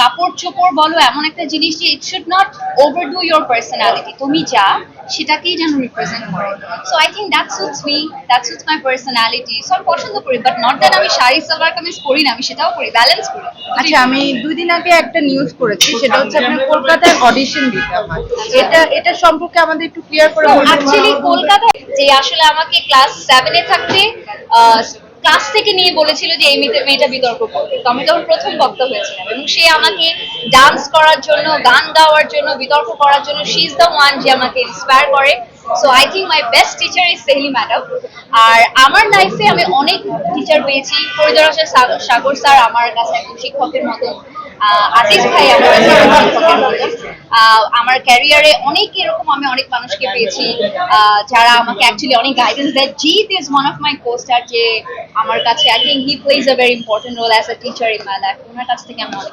কাপড় চোপড় বলো এমন একটা জিনিস যে it should not overdo your personality, তুমি যা সেটাকেই যেন রিপ্রেজেন্ট করে। So I think that suits me, that suits my personality. So আমি পছন্দ করি, বাট নট দ্যাট আমি শাড়ি সালোয়ার কামিজ পরি না, আমি সেটাও করি, ব্যালেন্স করি। আচ্ছা, আমি 2 দিন আগে একটা নিউজ করেছি, সেটা হচ্ছে আপনার কলকাতায় অডিশন দিতে হয়। এটা সম্পর্কে আমাদের একটু ক্লিয়ার করে বলবেন? অ্যাকচুয়ালি কলকাতায় যে আসলে আমাকে ক্লাস 7-এ থাকতে ক্লাস থেকে নিয়ে বলেছিল যে এই মেয়েটা বিতর্ক করবে, তো আমি তখন প্রথম বক্তা হয়েছিলাম এবং সে আমাকে ডান্স করার জন্য, গান গাওয়ার জন্য, বিতর্ক করার জন্য, শি ইজ দ্য ওয়ান যে আমাকে ইন্সপায়ার করে। So I think my best teacher is Sehli madam. আর আমার লাইফে আমি অনেক টিচার পেয়েছি। ফরিদুর হোসেন সাগর স্যার আমার কাছে একজন শিক্ষকের মতো, আজিজ ভাই আমার কাছে একজন শিক্ষকের মতো। আমার ক্যারিয়ারে অনেক এরকম আমি অনেক মানুষকে পেয়েছি যারা আমাকে অ্যাকচুয়ালি অনেক গাইডেন্স দেয়। Jeet is one of my costar, যে আমার কাছে I think he plays a very important role as a teacher in my life. ওনার কাছ থেকে আমি অনেক